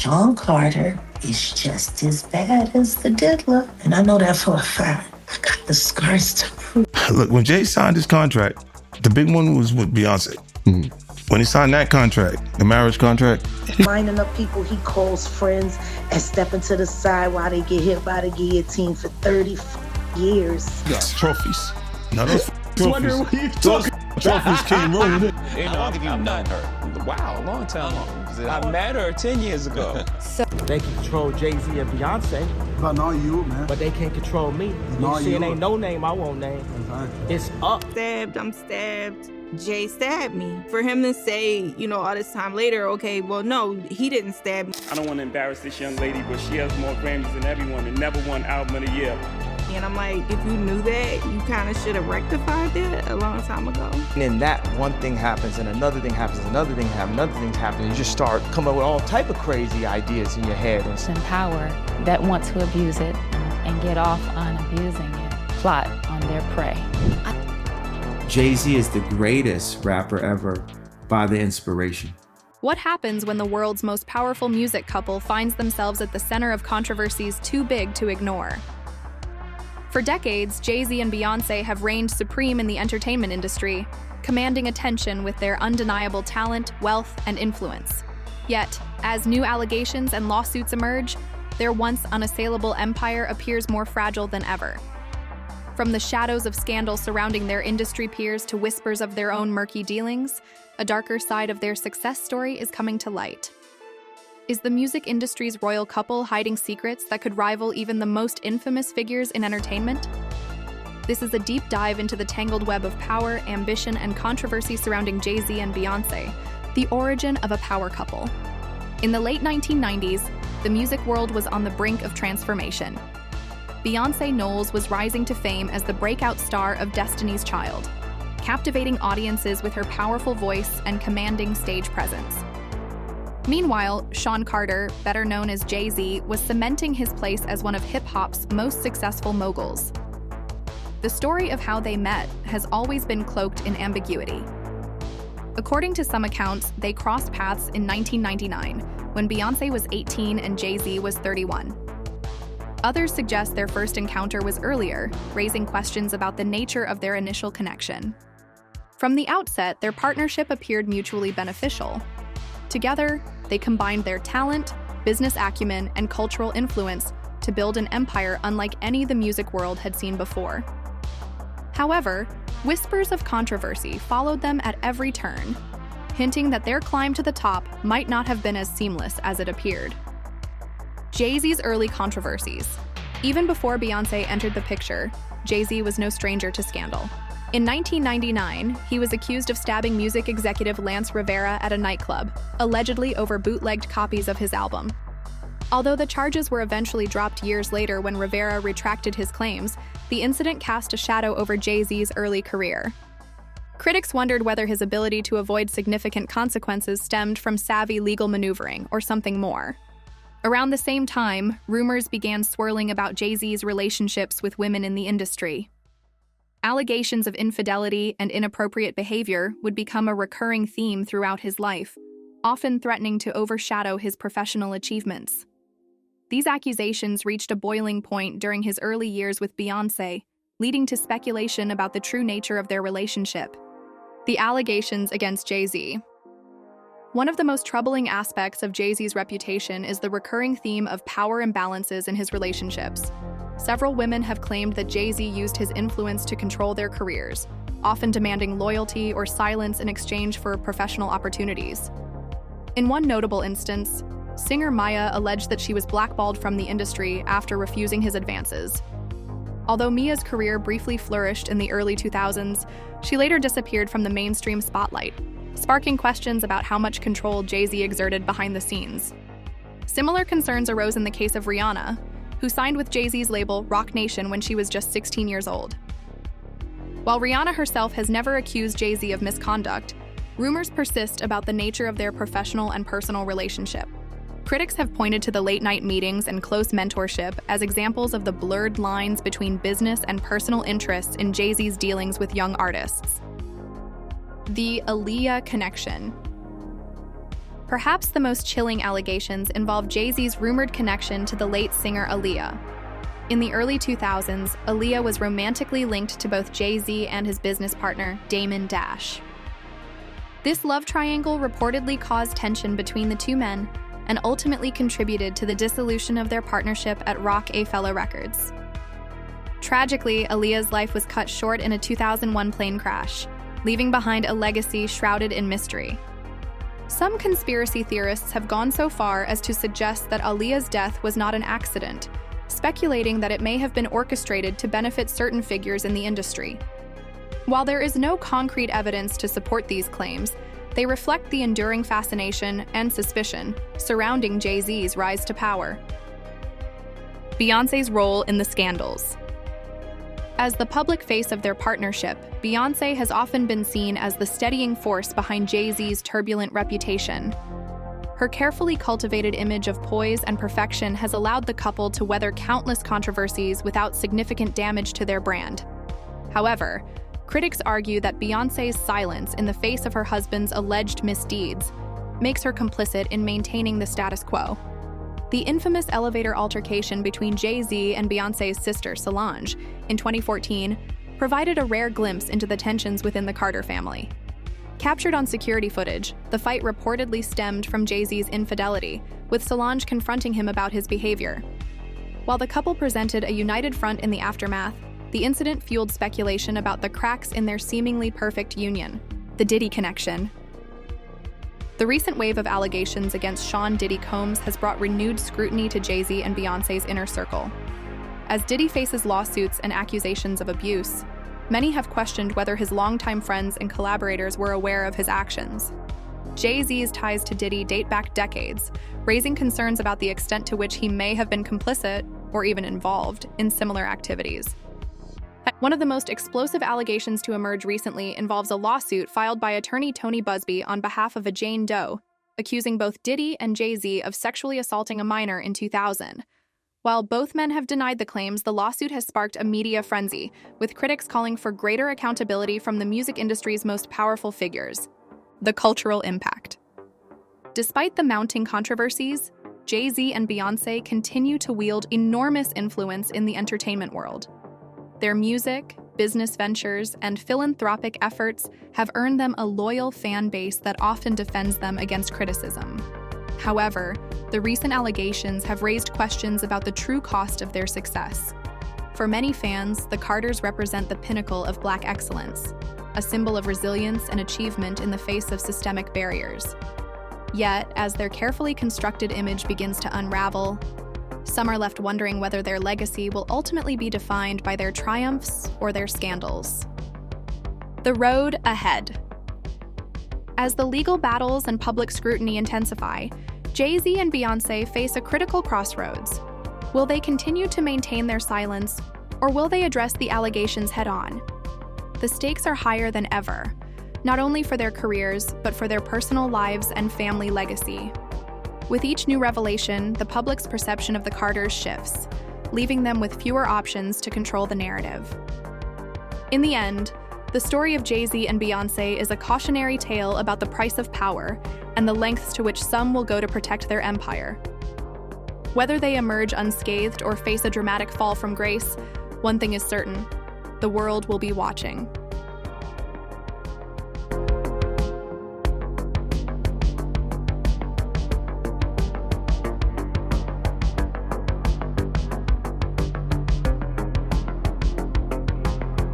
Sean Carter is just as bad as the diddler. And I know that for a fact. I got the scars to prove. Look, when Jay signed his contract, the big one was with Beyonce. When he signed that contract, the marriage contract. Lining up people he calls friends and stepping to the side while they get hit by the guillotine for 30 years. Yes, trophies. Now those trophies. Those trophies came rolling in. How long have you known her? Wow, a long time. I met her 10 years ago. They can control Jay-Z and Beyoncé. But not you, man. But they can't control me. Not You see, you. it ain't no name I won't name. It's up. I'm stabbed. Jay stabbed me. For him to say, all this time later, okay, well, no, he didn't stab me. I don't want to embarrass this young lady, but she has more Grammys than everyone and never won Album of the Year. And I'm like, if you knew that, you kind of should have rectified that a long time ago. And then that one thing happens, and another thing happens, another thing happens, another thing happens. You just start coming up with all type of crazy ideas in your head. In power that want to abuse it and get off on abusing it, plot on their prey. Jay-Z is the greatest rapper ever by the inspiration. What happens when the world's most powerful music couple finds themselves at the center of controversies too big to ignore? For decades, Jay-Z and Beyoncé have reigned supreme in the entertainment industry, commanding attention with their undeniable talent, wealth, and influence. Yet, as new allegations and lawsuits emerge, their once unassailable empire appears more fragile than ever. From the shadows of scandal surrounding their industry peers to whispers of their own murky dealings, a darker side of their success story is coming to light. Is the music industry's royal couple hiding secrets that could rival even the most infamous figures in entertainment? This is a deep dive into the tangled web of power, ambition, and controversy surrounding Jay-Z and Beyoncé, the origin of a power couple. In the late 1990s, the music world was on the brink of transformation. Beyoncé Knowles was rising to fame as the breakout star of Destiny's Child, captivating audiences with her powerful voice and commanding stage presence. Meanwhile, Sean Carter, better known as Jay-Z, was cementing his place as one of hip-hop's most successful moguls. The story of how they met has always been cloaked in ambiguity. According to some accounts, they crossed paths in 1999, when Beyoncé was 18 and Jay-Z was 31. Others suggest their first encounter was earlier, raising questions about the nature of their initial connection. From the outset, their partnership appeared mutually beneficial. Together, they combined their talent, business acumen, and cultural influence to build an empire unlike any the music world had seen before. However, whispers of controversy followed them at every turn, hinting that their climb to the top might not have been as seamless as it appeared. Jay-Z's early controversies. Even before Beyoncé entered the picture, Jay-Z was no stranger to scandal. In 1999, he was accused of stabbing music executive Lance Rivera at a nightclub, allegedly over bootlegged copies of his album. Although the charges were eventually dropped years later when Rivera retracted his claims, the incident cast a shadow over Jay-Z's early career. Critics wondered whether his ability to avoid significant consequences stemmed from savvy legal maneuvering or something more. Around the same time, rumors began swirling about Jay-Z's relationships with women in the industry. Allegations of infidelity and inappropriate behavior would become a recurring theme throughout his life, often threatening to overshadow his professional achievements. These accusations reached a boiling point during his early years with Beyoncé, leading to speculation about the true nature of their relationship. The allegations against Jay-Z. One of the most troubling aspects of Jay-Z's reputation is the recurring theme of power imbalances in his relationships. Several women have claimed that Jay-Z used his influence to control their careers, often demanding loyalty or silence in exchange for professional opportunities. In one notable instance, singer Maya alleged that she was blackballed from the industry after refusing his advances. Although Mia's career briefly flourished in the early 2000s, she later disappeared from the mainstream spotlight, sparking questions about how much control Jay-Z exerted behind the scenes. Similar concerns arose in the case of Rihanna, who signed with Jay-Z's label Roc Nation when she was just 16 years old. While Rihanna herself has never accused Jay-Z of misconduct, rumors persist about the nature of their professional and personal relationship. Critics have pointed to the late-night meetings and close mentorship as examples of the blurred lines between business and personal interests in Jay-Z's dealings with young artists. The Aaliyah connection. Perhaps the most chilling allegations involve Jay-Z's rumored connection to the late singer Aaliyah. In the early 2000s, Aaliyah was romantically linked to both Jay-Z and his business partner, Damon Dash. This love triangle reportedly caused tension between the two men and ultimately contributed to the dissolution of their partnership at Roc-A-Fella Records. Tragically, Aaliyah's life was cut short in a 2001 plane crash, leaving behind a legacy shrouded in mystery. Some conspiracy theorists have gone so far as to suggest that Aaliyah's death was not an accident, speculating that it may have been orchestrated to benefit certain figures in the industry. While there is no concrete evidence to support these claims, they reflect the enduring fascination and suspicion surrounding Jay-Z's rise to power. Beyoncé's role in the scandals. As the public face of their partnership, Beyoncé has often been seen as the steadying force behind Jay-Z's turbulent reputation. Her carefully cultivated image of poise and perfection has allowed the couple to weather countless controversies without significant damage to their brand. However, critics argue that Beyoncé's silence in the face of her husband's alleged misdeeds makes her complicit in maintaining the status quo. The infamous elevator altercation between Jay-Z and Beyoncé's sister, Solange, in 2014, provided a rare glimpse into the tensions within the Carter family. Captured on security footage, the fight reportedly stemmed from Jay-Z's infidelity, with Solange confronting him about his behavior. While the couple presented a united front in the aftermath, the incident fueled speculation about the cracks in their seemingly perfect union, the Diddy connection. The recent wave of allegations against Sean Diddy Combs has brought renewed scrutiny to Jay-Z and Beyoncé's inner circle. As Diddy faces lawsuits and accusations of abuse, many have questioned whether his longtime friends and collaborators were aware of his actions. Jay-Z's ties to Diddy date back decades, raising concerns about the extent to which he may have been complicit, or even involved, in similar activities. One of the most explosive allegations to emerge recently involves a lawsuit filed by attorney Tony Busby on behalf of a Jane Doe, accusing both Diddy and Jay-Z of sexually assaulting a minor in 2000. While both men have denied the claims, the lawsuit has sparked a media frenzy, with critics calling for greater accountability from the music industry's most powerful figures. The cultural impact. Despite the mounting controversies, Jay-Z and Beyoncé continue to wield enormous influence in the entertainment world. Their music, business ventures, and philanthropic efforts have earned them a loyal fan base that often defends them against criticism. However, the recent allegations have raised questions about the true cost of their success. For many fans, the Carters represent the pinnacle of Black excellence, a symbol of resilience and achievement in the face of systemic barriers. Yet, as their carefully constructed image begins to unravel, some are left wondering whether their legacy will ultimately be defined by their triumphs or their scandals. The road ahead. As the legal battles and public scrutiny intensify, Jay-Z and Beyoncé face a critical crossroads. Will they continue to maintain their silence, or will they address the allegations head-on? The stakes are higher than ever, not only for their careers, but for their personal lives and family legacy. With each new revelation, the public's perception of the Carters shifts, leaving them with fewer options to control the narrative. In the end, the story of Jay-Z and Beyoncé is a cautionary tale about the price of power and the lengths to which some will go to protect their empire. Whether they emerge unscathed or face a dramatic fall from grace, one thing is certain: the world will be watching.